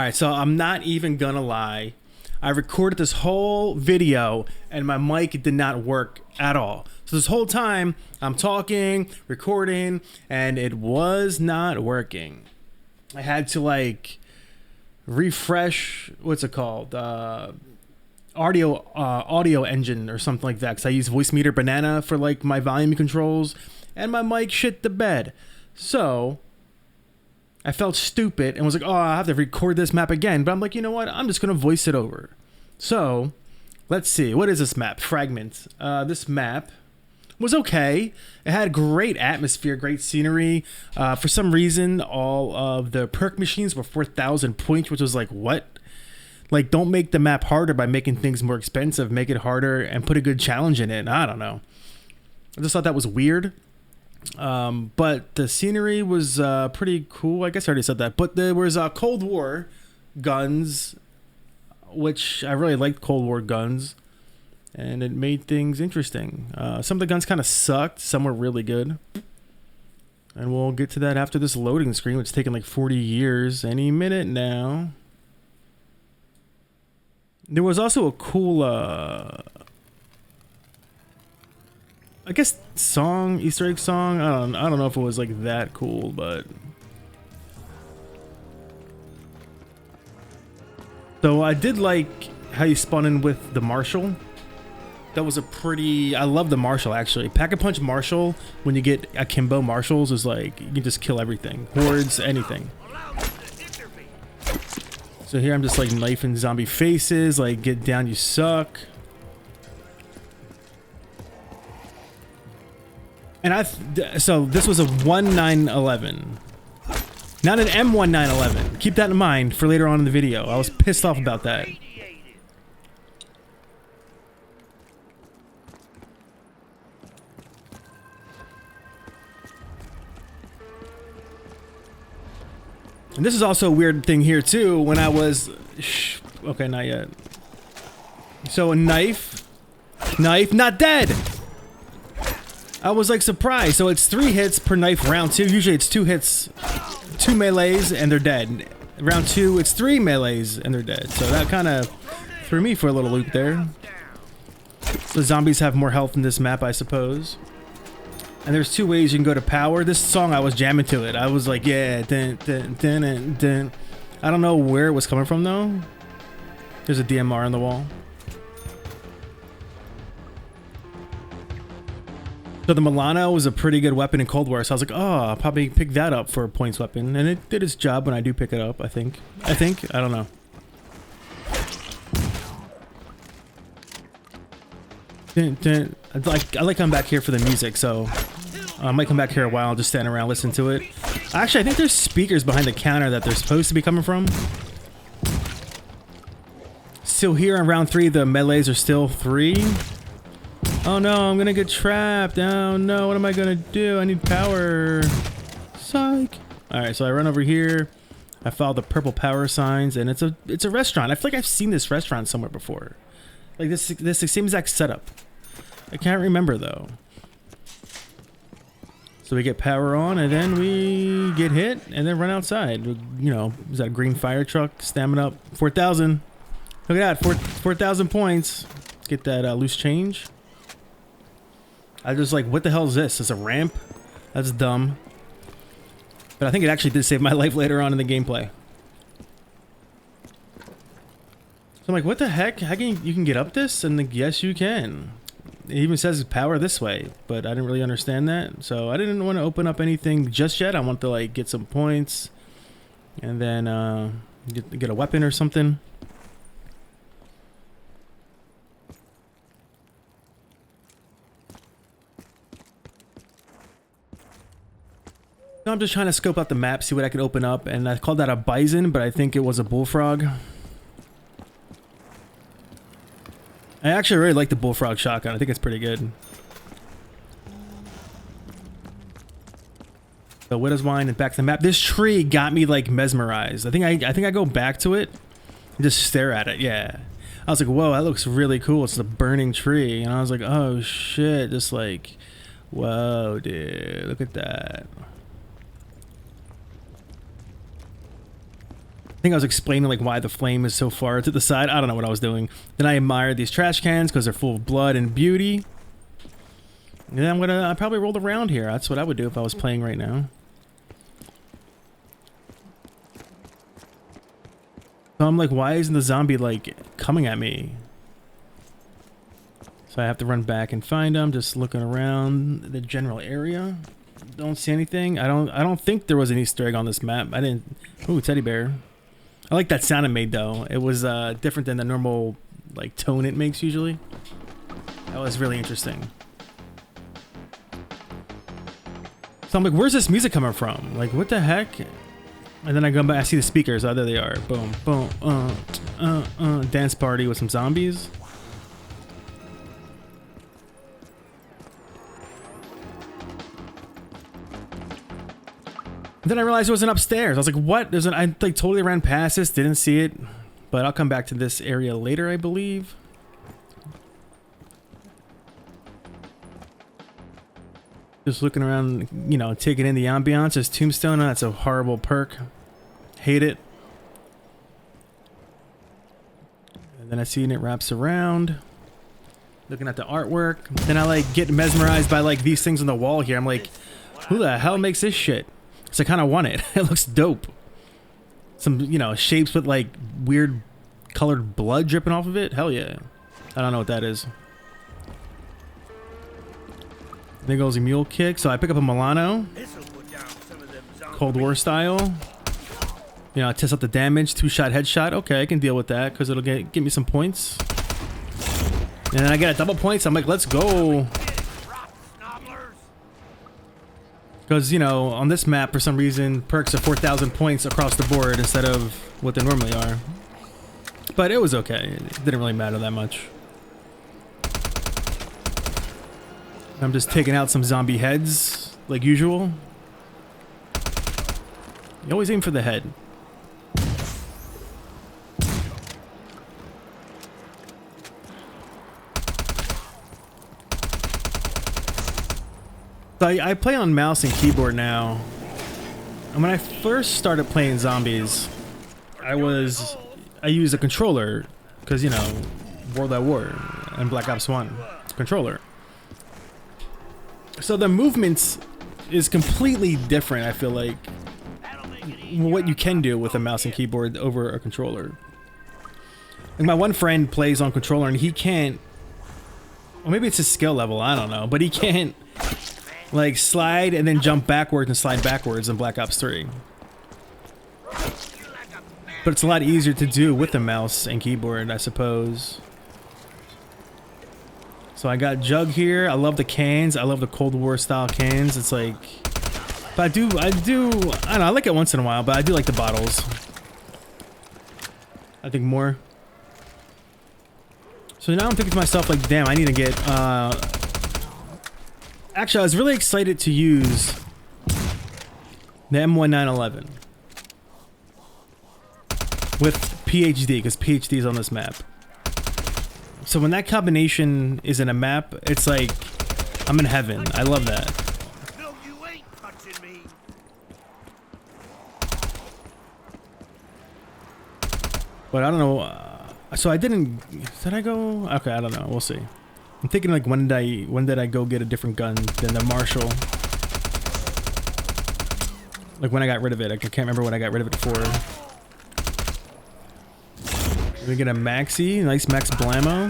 right, so I'm not even gonna lie. I recorded this whole video and my mic did not work at all. So this whole time I'm talking, recording, and it was not working. I had to like refresh, what's it called? Audio engine or something like that, because I use Voice Meter Banana for like my volume controls, and my mic shit the bed. So I felt stupid and was like, oh, I have to record this map again. But I'm like, you know what? I'm just going to voice it over. So let's see. What is this map? Fragment. This map was okay. It had great atmosphere, great scenery. For some reason, all of the perk machines were 4,000 points, which was like, what? Like, don't make the map harder by making things more expensive. Make it harder and put a good challenge in it. I don't know. I just thought that was weird. But the scenery was pretty cool. I guess I already said that. But there was Cold War guns, which I really liked Cold War guns. And it made things interesting. Some of the guns kind of sucked. Some were really good. And we'll get to that after this loading screen, which is taking like 40 years. Any minute now. There was also a cool, I guess song, Easter egg song. I don't know if it was like that cool, but so I did like how you spawn in with the Marshal. That was a pretty, I love the Marshal actually. Pack-a-Punch Marshal, when you get akimbo Marshals, is like, you can just kill everything. Hordes, anything. So here I'm just like knifing zombie faces, like get down you suck. And so this was a 1911. Not an M1911. Keep that in mind for later on in the video. I was pissed off about that. And this is also a weird thing here too. When I was, okay, not yet. So a knife, not dead. I was like surprised. So it's 3 hits per knife round 2. Usually it's 2 hits, 2 melees and they're dead. Round 2, it's 3 melees and they're dead. So that kind of threw me for a little loop there. So zombies have more health in this map, I suppose. And there's 2 ways you can go to power. This song, I was jamming to it. I was like, yeah, dun, dun, dun, dun, dun. I don't know where it was coming from though. There's a DMR on the wall. So the Milano was a pretty good weapon in Cold War. So I was like, oh, I'll probably pick that up for a points weapon. And it did its job when I do pick it up, I think. I don't know. Dun, dun. I like coming back here for the music, so I might come back here a while and just stand around, listen to it. Actually, I think there's speakers behind the counter that they're supposed to be coming from. Still here in round 3, the melees are still 3. Oh no, I'm gonna get trapped. Oh no, what am I gonna do? I need power. Psych. Alright, so I run over here. I follow the purple power signs, and it's a restaurant. I feel like I've seen this restaurant somewhere before. Like this same exact setup. I can't remember though. So we get power on and then we get hit and then run outside. You know, is that a green fire truck? Stamina up. 4,000. Look at that, 4,000 points. Get that loose change. I was like, what the hell is this? It's a ramp? That's dumb. But I think it actually did save my life later on in the gameplay. So I'm like, what the heck? How can you can get up this? And like, yes, you can. It even says power this way, but I didn't really understand that. So I didn't want to open up anything just yet. I want to like get some points and then get a weapon or something. I'm just trying to scope out the map, see what I could open up, and I called that a bison, but I think it was a bullfrog. I actually really like the bullfrog shotgun. I think it's pretty good. So widow's wine and back to the map. This tree got me like mesmerized. I think I go back to it and just stare at it. Yeah, I was like, whoa, that looks really cool. It's a burning tree, and I was like, oh shit, just like, whoa, dude, look at that. I think I was explaining like why the flame is so far to the side. I don't know what I was doing. Then I admired these trash cans because they're full of blood and beauty. And then I probably rolled around here. That's what I would do if I was playing right now. So I'm like, why isn't the zombie like coming at me? So I have to run back and find him. Just looking around the general area. Don't see anything. I don't think there was an Easter egg on this map. I didn't. Ooh, teddy bear. I like that sound it made though. It was different than the normal like tone it makes usually. That was really interesting. So I'm like, where's this music coming from? Like, what the heck? And then I go back, I see the speakers. Oh, there they are. Boom, boom, dance party with some zombies. Then I realized it wasn't upstairs. I was like, what? I like totally ran past this, didn't see it. But I'll come back to this area later, I believe. Just looking around, you know, taking in the ambiance. There's Tombstone. That's a horrible perk. Hate it. And then I see it wraps around. Looking at the artwork. Then I like get mesmerized by like these things on the wall here. I'm like, who the hell makes this shit? So I kind of want it. It looks dope. Some, you know, shapes with like weird colored blood dripping off of it. Hell yeah. I don't know what that is. There goes a mule kick. So I pick up a Milano. Cold War style. You know, test out the damage. 2-shot headshot. Okay, I can deal with that because it'll give me some points. And then I get a double points. I'm like, let's go. Because, you know, on this map, for some reason, perks are 4,000 points across the board instead of what they normally are. But it was okay. It didn't really matter that much. I'm just taking out some zombie heads, like usual. You always aim for the head. So I play on mouse and keyboard now. And when I first started playing zombies, I used a controller because, you know, World at War and Black Ops 1 controller. So the movements is completely different, I feel like, what you can do with a mouse and keyboard over a controller. Like my one friend plays on controller and he can't, or maybe it's his skill level, I don't know, but he can't like slide and then jump backwards and slide backwards in Black Ops 3. But it's a lot easier to do with a mouse and keyboard, I suppose. So I got Jug here. I love the cans. I love the Cold War style cans. It's like, but I don't know, I like it once in a while, but I do like the bottles. I think more. So now I'm thinking to myself like, damn, I need to get, actually I was really excited to use the M1911 with PhD, because PhD is on this map. So when that combination is in a map, it's like I'm in heaven. I love that. But I don't know. So I didn't. Did I go? Okay, I don't know. We'll see. I'm thinking like when did I go get a different gun than the Marshall? Like when I got rid of it. I can't remember when I got rid of it for. We get a Maxi, nice Max Blammo.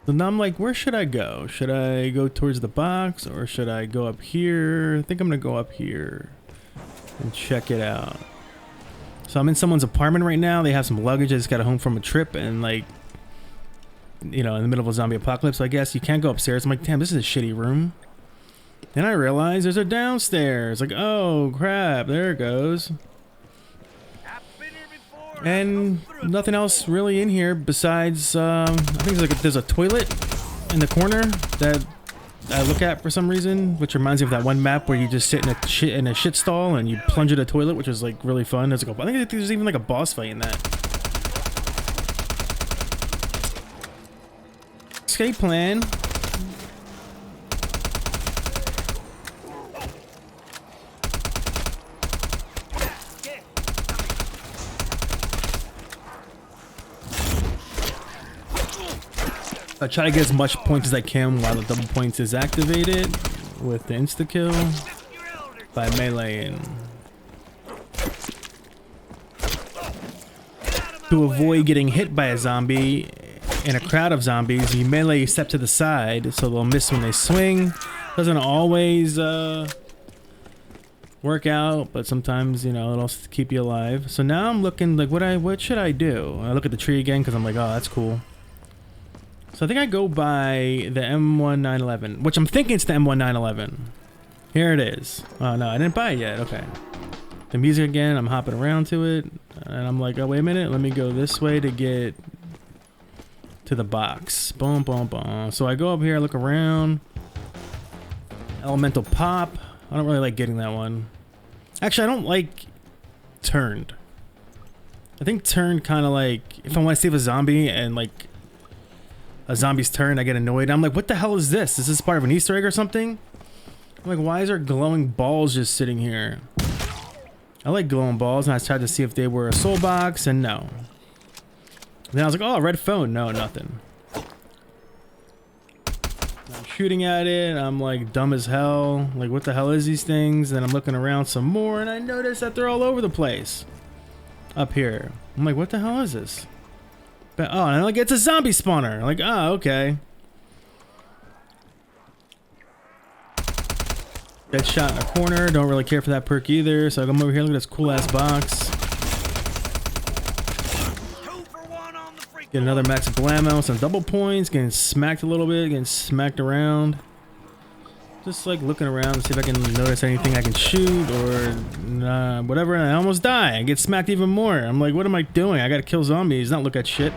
So now I'm like, where should I go? Should I go towards the box or should I go up here? I think I'm gonna go up here and check it out. So I'm in someone's apartment right now. They have some luggage. I just got home from a trip and like, you know, in the middle of a zombie apocalypse, so I guess you can't go upstairs. I'm like, damn, this is a shitty room. Then I realize there's a downstairs. Like, oh crap, there it goes. And nothing else really in here besides, I think there's a toilet in the corner that I look at for some reason, which reminds me of that one map where you just sit in a shit stall and you plunge in a toilet, which is like really fun. There's like I think there's even like a boss fight in that. escape plan. I try to get as much points as I can while the double points is activated with the insta kill by meleeing. To avoid getting hit by a zombie in a crowd of zombies, you melee step to the side so they'll miss when they swing. Doesn't always work out, but sometimes, you know, it'll keep you alive. So now I'm looking like what should I do? I look at the tree again because I'm like, oh, that's cool. So I think I go by the M1911, which I'm thinking it's the M1911. Here it is. Oh no, I didn't buy it yet. Okay. The music again, I'm hopping around to it, and I'm like, oh wait a minute, let me go this way to get to the box. Boom, boom, boom. So I go up here, I look around. Elemental pop. I don't really like getting that one. Actually, I don't like turned. I think turned kind of like, if I want to save a zombie and like a zombie's turn, I get annoyed. I'm like, what the hell is this? Is this part of an Easter egg or something? I'm like, why is there glowing balls just sitting here? I like glowing balls, and I tried to see if they were a soul box, and no. And then I was like, oh, red phone. No, nothing. I'm shooting at it. I'm like dumb as hell. Like, what the hell is these things? And I'm looking around some more, and I notice that they're all over the place. Up here. I'm like, what the hell is this? But, oh, and like, it's a zombie spawner. Like, oh, okay. Dead shot in a corner. Don't really care for that perk either. So I come over here. Look at this cool ass box. Get another max of blammo. Some double points. Getting smacked a little bit. Getting smacked around. Just like looking around to see if I can notice anything I can shoot or whatever. And I almost die. I get smacked even more. I'm like, what am I doing? I gotta kill zombies, not look at shit.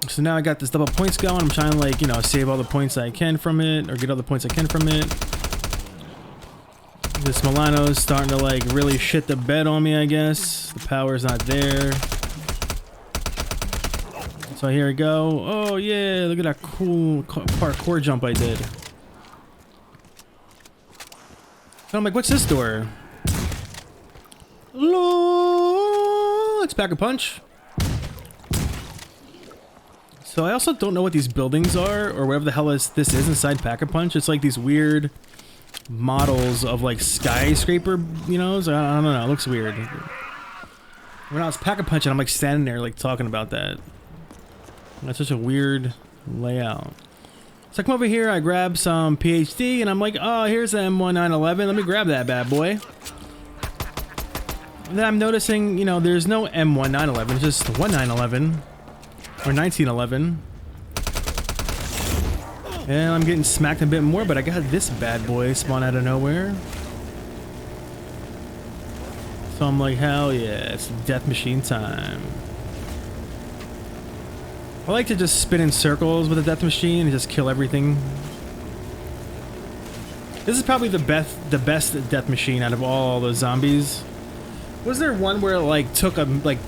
So now I got this double points going. I'm trying to, like, you know, save all the points I can from it, or get all the points I can from it. This Milano's starting to, like, really shit the bed on me, I guess. The power's not there. So here we go. Oh yeah, look at that cool parkour jump I did. So I'm like, what's this door? It's Pack a Punch. So I also don't know what these buildings are, or whatever the hell this is inside Pack a Punch. It's like these weird models of like skyscraper, you know? So I don't know, it looks weird. When I was Pack a Punch and I'm like standing there like talking about that. That's such a weird layout. So I come over here, I grab some PhD, and I'm like, oh, here's the M1911. Let me grab that bad boy. And then I'm noticing, you know, there's no M1911, just 1911. Or 1911. And I'm getting smacked a bit more, but I got this bad boy spawn out of nowhere. So I'm like, hell yeah, it's death machine time. I like to just spin in circles with a death machine and just kill everything. This is probably the best death machine out of all the zombies. Was there one where it like took like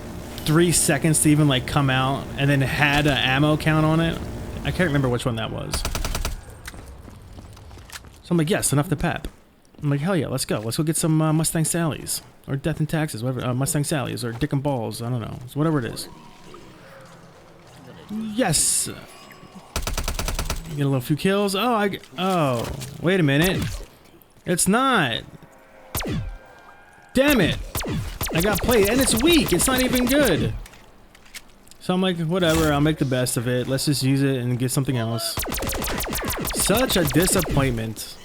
3 seconds to even like come out and then had an ammo count on it? I can't remember which one that was. So I'm like, yes, enough to pap. I'm like, hell yeah, let's go. Let's go get some Mustang Sallies. Or Death and Taxes, whatever. Mustang Sallies or Dick and Balls, I don't know. It's whatever it is. Yes! Get a little few kills. Oh, wait a minute. It's not. Damn it. I got played, and it's weak. It's not even good. So I'm like, whatever, I'll make the best of it. Let's just use it and get something else. Such a disappointment.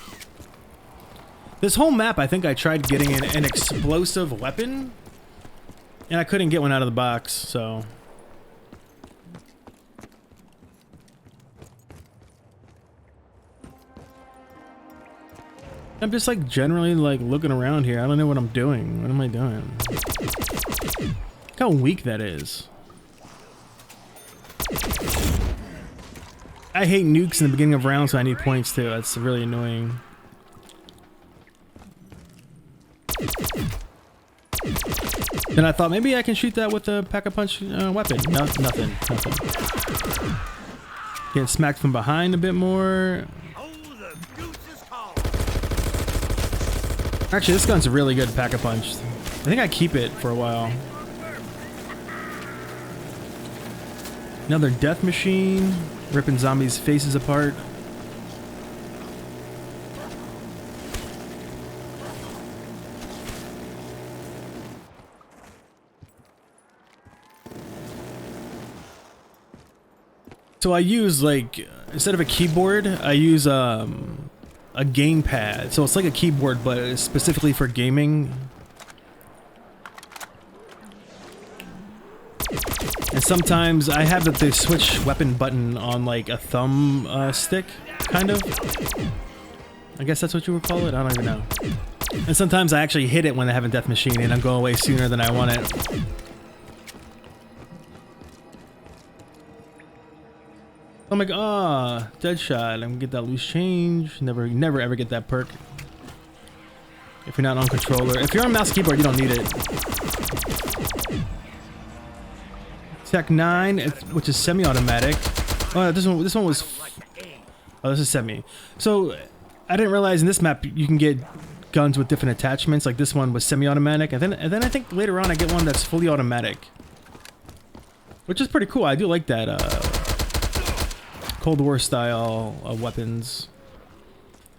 This whole map, I think I tried getting an explosive weapon, and I couldn't get one out of the box, so... I'm just like generally like looking around here. I don't know what I'm doing. What am I doing? Look how weak that is. I hate nukes in the beginning of rounds, so I need points too. That's really annoying. Then I thought maybe I can shoot that with a pack-a-punch weapon. No, nothing. Get smacked from behind a bit more. Actually, this gun's a really good pack-a-punch. I think I keep it for a while. Another death machine, ripping zombies' faces apart. So I use, like, instead of a keyboard, I use a gamepad. So it's like a keyboard, but it's specifically for gaming. And sometimes I have the switch weapon button on like a thumb stick, kind of. I guess that's what you would call it. I don't even know. And sometimes I actually hit it when I have a death machine and I'm going away sooner than I want it. I'm like, ah, dead shot. I'm gonna get that loose change. Never ever get that perk. If you're not on controller. If you're on mouse keyboard, you don't need it. Tech 9, which is semi-automatic. Oh, this one was... Oh, this is semi. So, I didn't realize in this map you can get guns with different attachments. Like this one was semi-automatic. And then I think later on I get one that's fully automatic. Which is pretty cool. I do like that Cold War style weapons.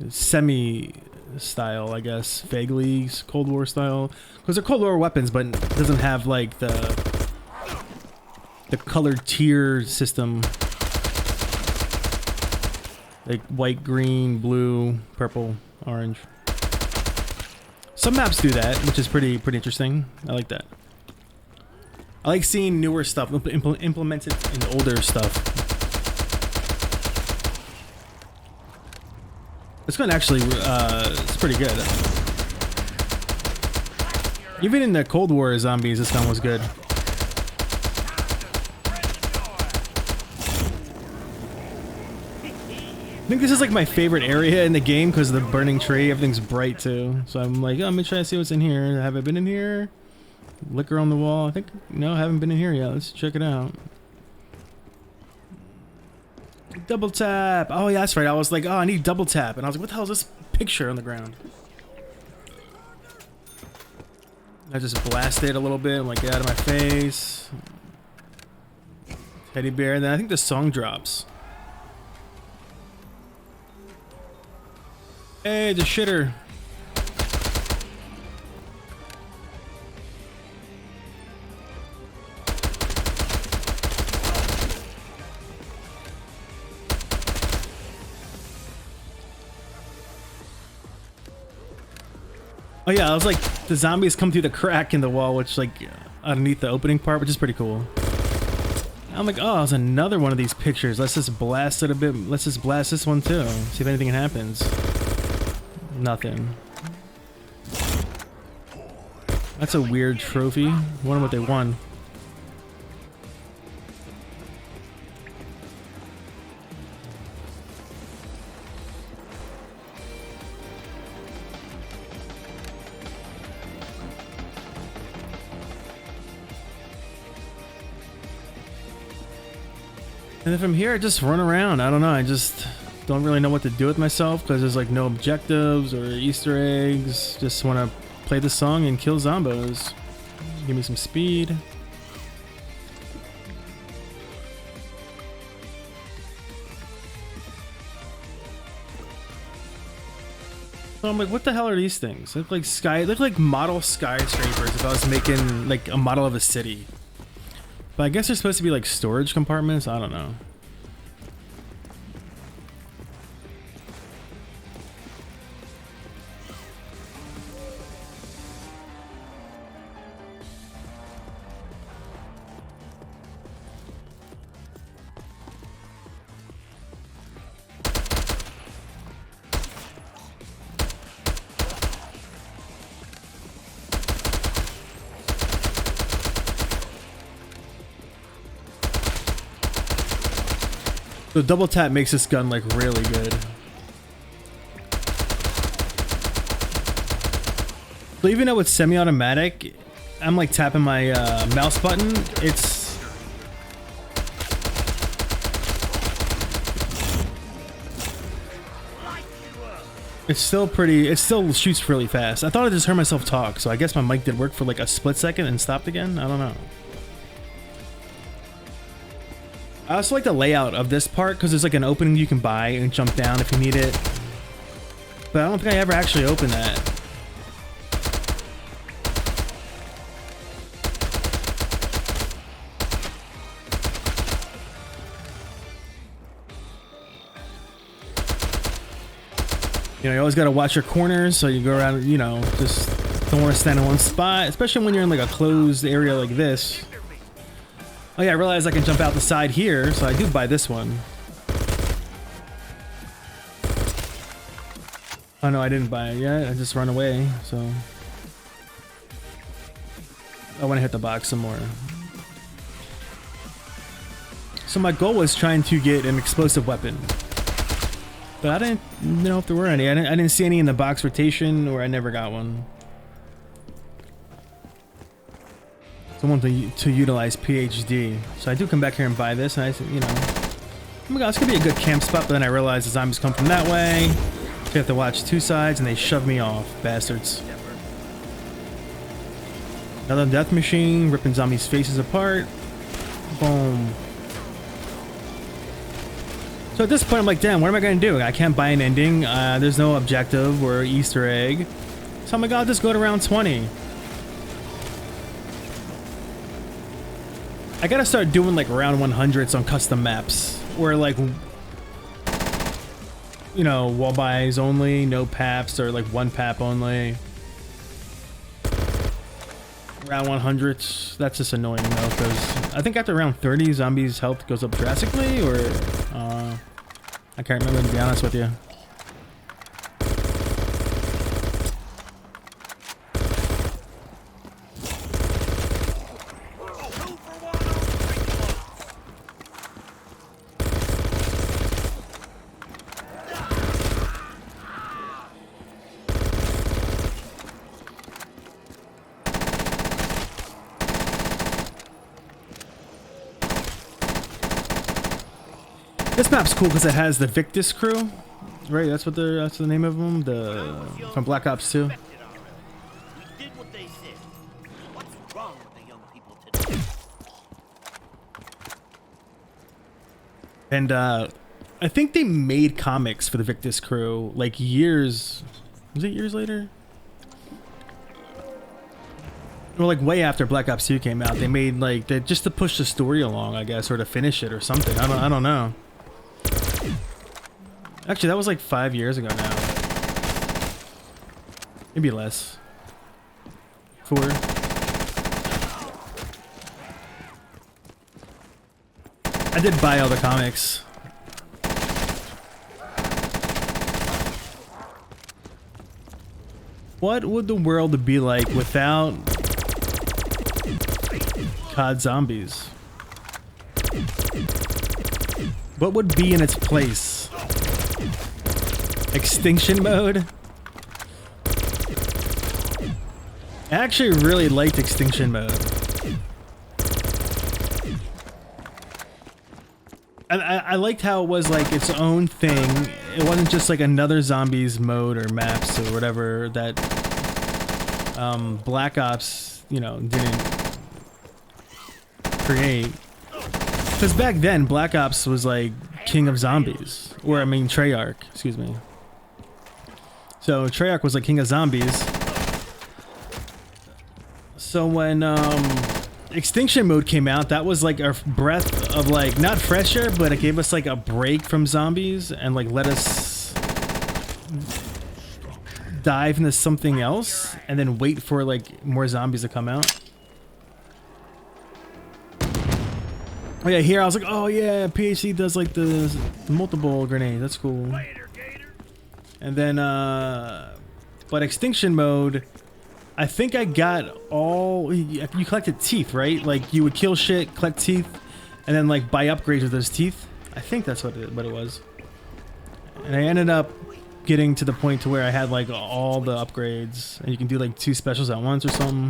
Semi-style, I guess. Vaguely Cold War style. Because they're Cold War weapons, but it doesn't have like the colored tier system, like white, green, blue, purple, orange. Some maps do that, which is pretty interesting. I like that. I like seeing newer stuff implemented in older stuff. This gun actually, it's pretty good. Even in the Cold War zombies, this gun was good. I think this is like my favorite area in the game because of the burning tree. Everything's bright too. So I'm like, oh, I'm gonna try to see what's in here. Have I been in here? Liquor on the wall. I think, no, I haven't been in here yet. Let's check it out. Double tap. Oh, yeah, that's right. I was like, oh, I need double tap. And I was like, what the hell is this picture on the ground? I just blasted a little bit. I'm like, get out of my face. Teddy bear. And then I think the song drops. Hey, the shitter. Oh yeah, I was like, the zombies come through the crack in the wall, which like underneath the opening part, which is pretty cool. I'm like, oh, there's another one of these pictures. Let's just blast it a bit. Let's just blast this one too. See if anything happens. Nothing. That's a weird trophy. Wonder what they won. And then from here, I just run around. I don't know. I just don't really know what to do with myself because there's like no objectives or Easter eggs. Just want to play the song and kill zombos. Give me some speed. So I'm like, what the hell are these things? They look like model skyscrapers if I was making like a model of a city. But I guess they're supposed to be like storage compartments. I don't know. So double tap makes this gun like really good. So even though it's semi-automatic, I'm like tapping my mouse button, it's still pretty, it still shoots really fast. I thought I just heard myself talk, so I guess my mic did work for like a split second and stopped again. I don't know. I also like the layout of this part because there's like an opening you can buy and jump down if you need it. But I don't think I ever actually opened that. You know, you always got to watch your corners, so you go around, you know, just don't want to stand in one spot, especially when you're in like a closed area like this. Oh yeah, I realized I can jump out the side here, so I do buy this one. Oh no, I didn't buy it yet, I just run away, so... I want to hit the box some more. So my goal was trying to get an explosive weapon. But I didn't know if there were any. I didn't see any in the box rotation, or I never got one. Someone to utilize PhD. So I do come back here and buy this, and I, you know, oh my god, this could be a good camp spot. But then I realized the zombies come from that way. So you have to watch two sides, and they shove me off, bastards. Another death machine, ripping zombies' faces apart. Boom. So at this point, I'm like, damn, what am I going to do? I can't buy an ending. There's no objective or Easter egg. So I'm like, I'll just go to round 20. I got to start doing like round 100s on custom maps. Or like, you know, wall buys only, no paps, or like one pap only. Round 100s, that's just annoying though, because I think after round 30, zombies' health goes up drastically, or I can't remember, to be honest with you. This map's cool because it has the Victus crew, right? That's what that's the name of them. From Black Ops 2. And I think they made comics for the Victus crew like years. Was it years later? Well, like way after Black Ops 2 came out, they made like just to push the story along, I guess, or to finish it or something. I don't know. Actually, that was like 5 years ago now. Maybe less. 4. I did buy all the comics. What would the world be like without COD zombies? What would be in its place? Extinction mode? I actually really liked extinction mode. I liked how it was like its own thing. It wasn't just like another zombies mode or maps or whatever that Black Ops, you know, didn't create. Because back then, Black Ops was like king of zombies. Or, I mean, Treyarch, excuse me. So, Treyarch was like king of zombies. So when Extinction Mode came out, that was like a breath of like, not fresh air, but it gave us like a break from zombies and like let us dive into something else and then wait for like more zombies to come out. Oh yeah, here I was like, oh yeah, PhD does like the multiple grenades. That's cool. And then, but Extinction Mode, I think I got all. You collected teeth, right? Like you would kill shit, collect teeth, and then like buy upgrades with those teeth. I think that's what it was. And I ended up getting to the point to where I had like all the upgrades, and you can do like 2 specials at once or something.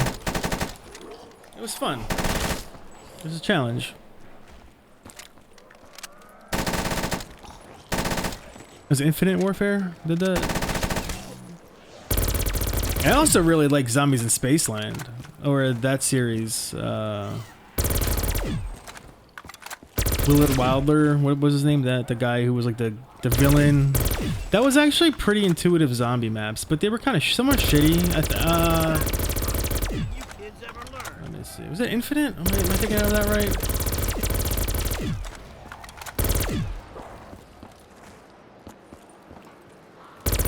was fun. It was a challenge. Was Infinite Warfare did that? I also really like Zombies in Spaceland, or that series. Willard Wilder, what was his name? The guy who was like the villain. That was actually pretty intuitive zombie maps, but they were kind of somewhat shitty. Let me see. Was it Infinite? Am I thinking of that right?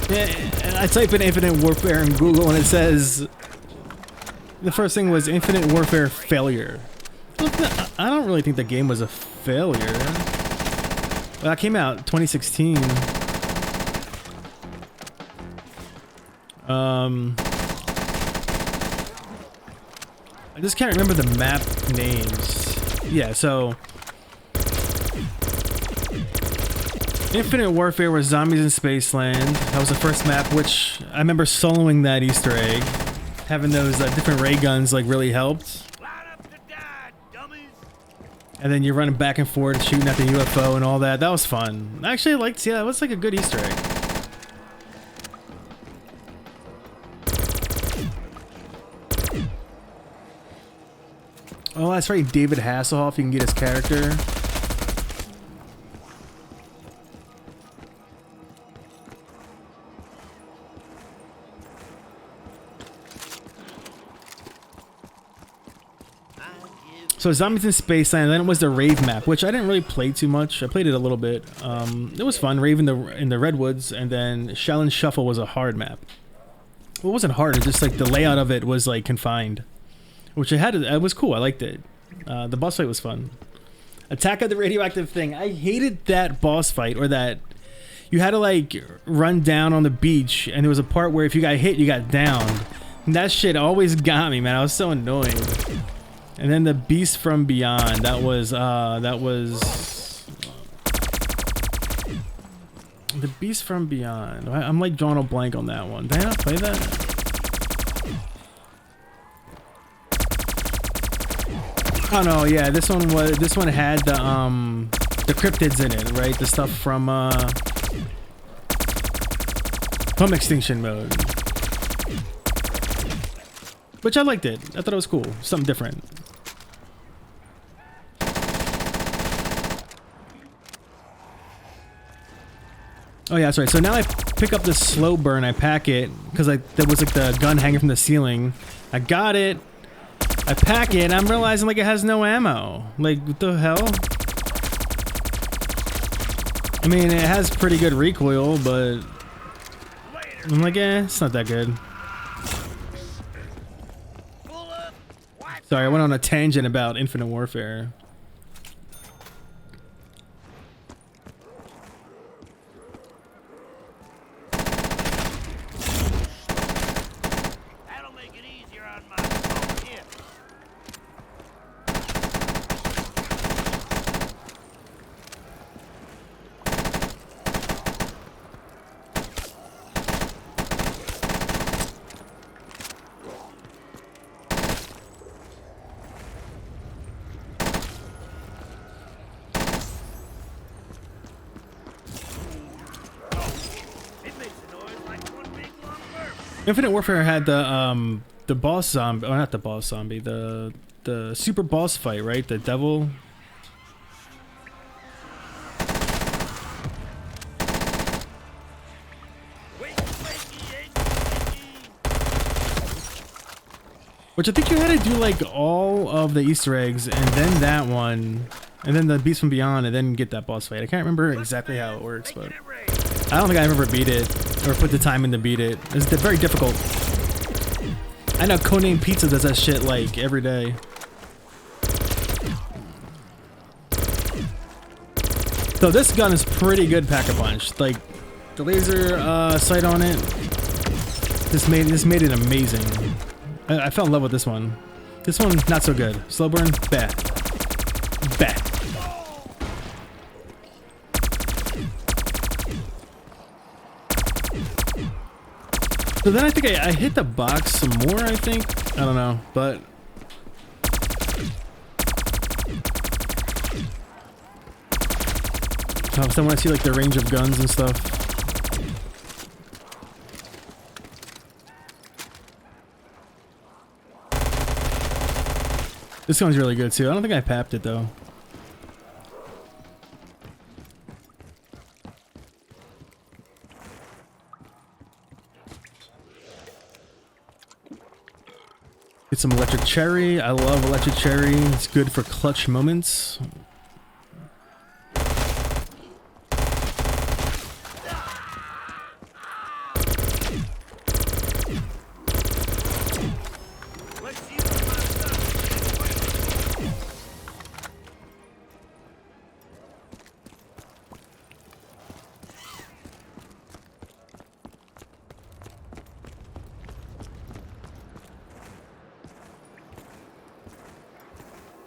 Yeah, I type in Infinite Warfare in Google and it says the first thing was Infinite Warfare failure. I don't really think the game was a failure. Well, that came out 2016. I just can't remember the map names. Yeah, so Infinite Warfare was Zombies in Spaceland. That was the first map, which I remember soloing that Easter egg. Having those different ray guns like really helped. And then you're running back and forth, shooting at the UFO and all that. That was fun. I actually liked, yeah, it was like a good Easter egg. Oh, that's right, David Hasselhoff, you can get his character. So Zombies in Spaceland, then it was the Rave map, which I didn't really play too much. I played it a little bit. It was fun, Rave in the Redwoods, and then Shell and Shuffle was a hard map. Well, it wasn't hard, it's just like the layout of it was like confined. Which it was cool, I liked it. The boss fight was fun. Attack of the Radioactive Thing. I hated that boss fight, or that you had to like run down on the beach, and there was a part where if you got hit, you got downed. And that shit always got me, man. I was so annoyed. And then the Beast from Beyond, that was the Beast from Beyond. I'm like drawing a blank on that one. Did I not play that? Oh no, yeah, this one had the cryptids in it, right? The stuff from Extinction Mode. Which I liked it. I thought it was cool. Something different. Oh yeah, that's right. So now I pick up this slow burn, I pack it, because there was like the gun hanging from the ceiling. I got it. I pack it, and I'm realizing like it has no ammo. Like, what the hell? I mean, it has pretty good recoil, but I'm like, it's not that good. Sorry, I went on a tangent about Infinite Warfare. That'll make it easier on my hip. Infinite Warfare had the boss zombie, or not the boss zombie, the super boss fight, right? The devil. Which I think you had to do like all of the Easter eggs, and then that one, and then the Beast from Beyond, and then get that boss fight. I can't remember exactly how it works, but I don't think I ever beat it, or put the time in to beat it. It's very difficult. I know Codename Pizza does that shit like every day. So this gun is pretty good Pack-a-Punch. Like the laser sight on it, this made it amazing. I fell in love with this one. This one not so good. Slow burn, bah, bah. So then I think I hit the box some more, I think. I don't know, but So I want to see like the range of guns and stuff. This one's really good too. I don't think I papped it though. Get some electric cherry. I love electric cherry. It's good for clutch moments.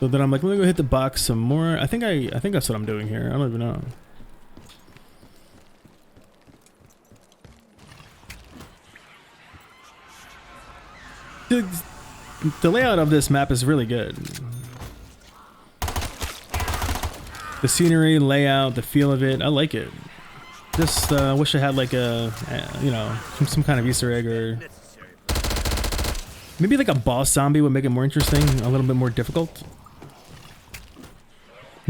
So then I'm like, let me go hit the box some more. I think that's what I'm doing here. I don't even know. The layout of this map is really good. The scenery, layout, the feel of it, I like it. Just wish I had like a, you know, some kind of Easter egg or maybe like a boss zombie would make it more interesting, a little bit more difficult.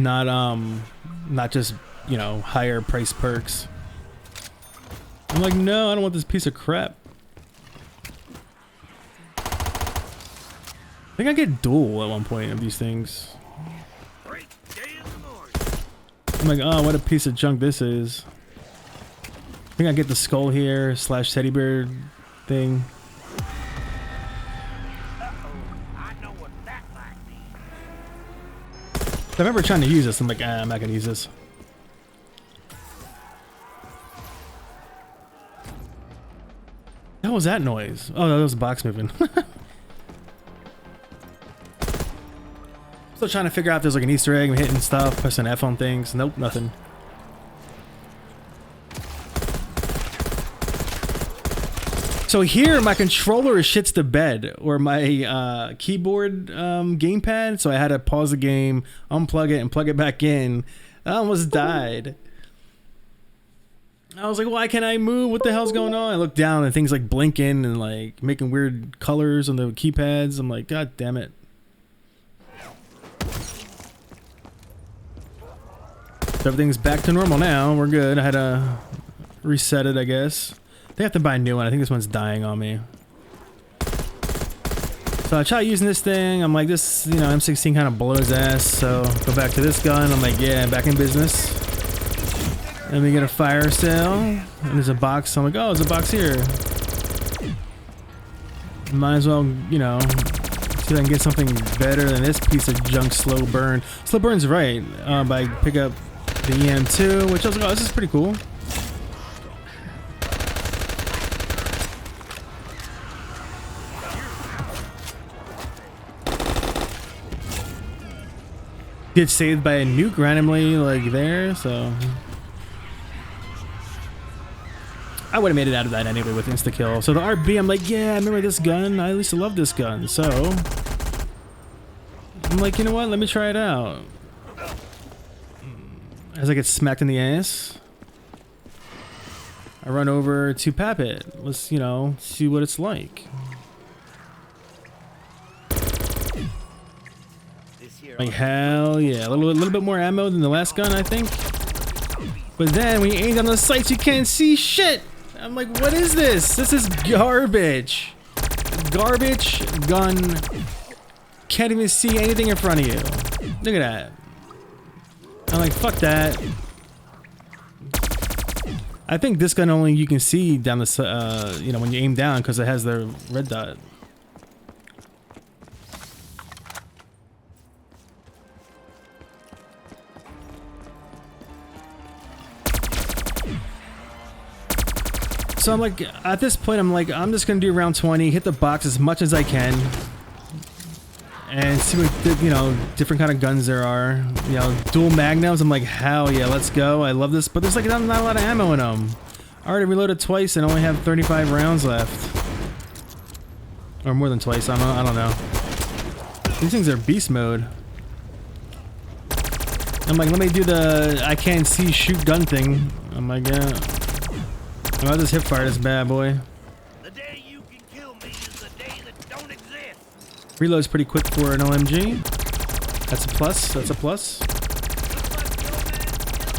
Not just, you know, higher price perks. I'm like, no, I don't want this piece of crap. I think I get dual at one point of these things. I'm like, oh, what a piece of junk this is. I think I get the skull here, / teddy bear thing. I remember trying to use this. I'm like, I'm not gonna use this. What was that noise? Oh, that was a box moving. Still trying to figure out if there's like an Easter egg. I'm hitting stuff, pressing F on things. Nope, nothing. So here, my controller shits the bed, or my keyboard gamepad. So I had to pause the game, unplug it, and plug it back in. I almost died. I was like, why can't I move? What the hell's going on? I look down and things like blinking and like making weird colors on the keypads. I'm like, God damn it. So everything's back to normal now. We're good. I had to reset it, I guess. They have to buy a new one. I think this one's dying on me. So I try using this thing. I'm like, this, you know, M16 kind of blows ass. So go back to this gun. I'm like, yeah, back in business. Then we get a fire sale. And there's a box. I'm like, oh, there's a box here. Might as well, you know, see if I can get something better than this piece of junk slow burn. Slow burn's right. But I pick up the EM2, which I was like, oh, this is pretty cool. Get saved by a nuke randomly, like there, so I would have made it out of that anyway with insta kill. So the RB, I'm like, yeah, I remember this gun. I used to love this gun. So I'm like, you know what? Let me try it out. As I get smacked in the ass, I run over to pap it. Let's, you know, see what it's like. Like, hell yeah. A little bit more ammo than the last gun, I think. But then when you aim on the sights, you can't see shit. I'm like, what is this? This is garbage. Garbage gun. Can't even see anything in front of you. Look at that. I'm like, fuck that. I think this gun only you can see down the, you know, when you aim down because it has the red dot. So I'm like, at this point, I'm like, I'm just gonna do round 20, hit the box as much as I can, and see what, you know, different kind of guns there are. You know, dual magnums. I'm like, hell yeah, let's go. I love this, but there's like not a lot of ammo in them. I already reloaded twice and only have 35 rounds left, or more than twice. I don't know. These things are beast mode. I'm like, let me do the I can't see shoot gun thing. I'm like, yeah. I'm about this hip fire this bad boy. The day you can kill me is the day that don't exist. Reload's pretty quick for an OMG. That's a plus. That's a plus.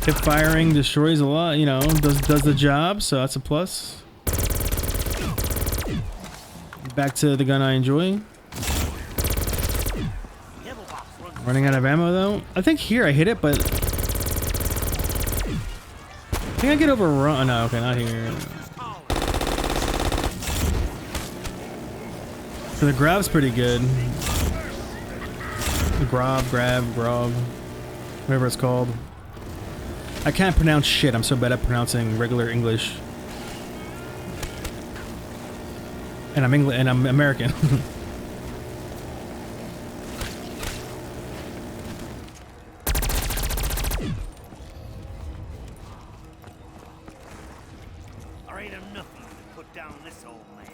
Hip firing destroys a lot, you know, does the job, so that's a plus. Back to the gun I enjoy. Running out of ammo though. I think here I hit it, but I think I get overrun. No, okay, not here. So the grab's pretty good. Grab, whatever it's called. I can't pronounce shit. I'm so bad at pronouncing regular English. And I'm American. There ain't enough to put down this old man.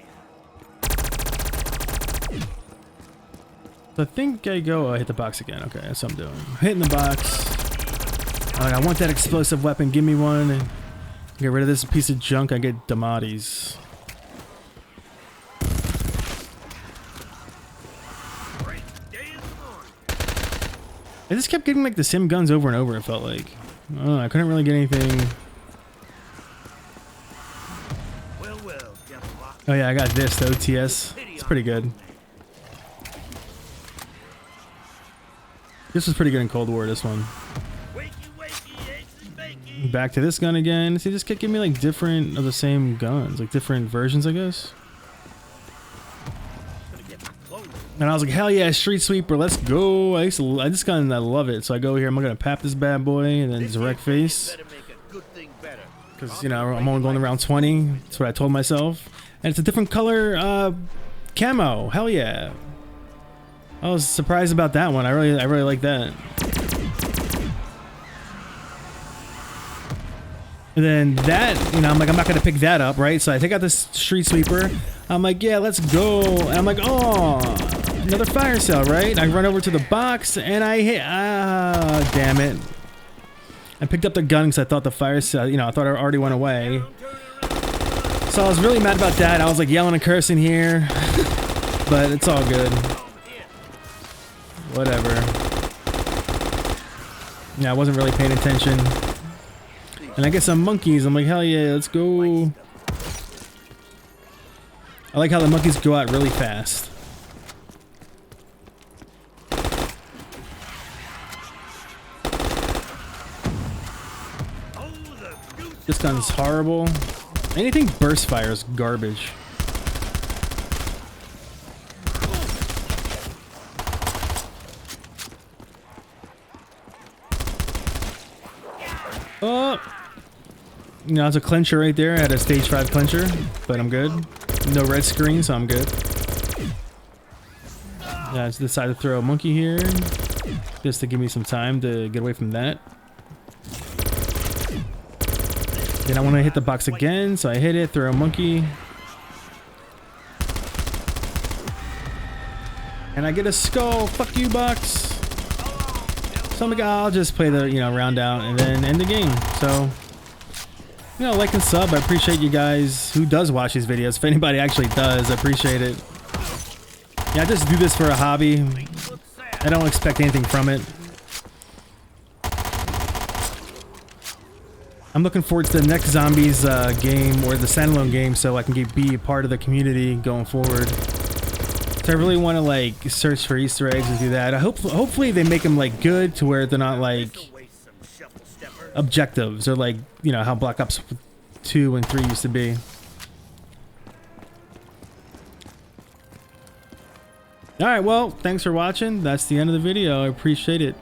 So I think I go. I hit the box again. Okay, that's what I'm doing. Hitting the box. Like, I want that explosive weapon. Give me one. And get rid of this piece of junk. I get Damatis. I just kept getting like the same guns over and over. It felt like. Oh, I couldn't really get anything. Oh yeah, I got this. The OTS. It's pretty good. This was pretty good in Cold War. This one. Back to this gun again. See, this kept giving me like different of the same guns, like different versions, I guess. And I was like, hell yeah, Street Sweeper, let's go. I just gun, I love it. So I go here, I'm gonna pap this bad boy, and then direct face. Because, you know, I'm only going around 20. That's what I told myself. And it's a different color camo. Hell yeah. I was surprised about that one. I really like that. And then that, you know, I'm like, I'm not gonna pick that up, right? So I take out this Street Sweeper. I'm like, yeah, let's go. And I'm like, oh, another fire cell, right? I run over to the box and I hit. Ah, damn it! I picked up the gun because I thought the fire cell, you know, I thought it already went away. So I was really mad about that. I was like yelling and cursing here, but it's all good. Whatever. Yeah, I wasn't really paying attention. And I get some monkeys. I'm like, hell yeah, let's go. I like how the monkeys go out really fast. This gun's horrible. Anything burst fire is garbage. Oh! You know, it's a clincher right there. I had a stage 5 clincher, but I'm good. No red screen, so I'm good. Yeah, I just decided to throw a monkey here, just to give me some time to get away from that. Then I want to hit the box again, so I hit it, throw a monkey. And I get a skull. Fuck you, box. So I'm like, I'll just play the, you know, round out and then end the game. So, you know, like and sub. I appreciate you guys who does watch these videos. If anybody actually does, I appreciate it. Yeah, I just do this for a hobby. I don't expect anything from it. I'm looking forward to the next Zombies game, or the standalone game, so I can be a part of the community going forward. So I really want to like search for Easter eggs and do that. Hopefully they make them like good to where they're not like objectives, or like, you know, how Black Ops 2 and 3 used to be. Alright, well, thanks for watching. That's the end of the video. I appreciate it.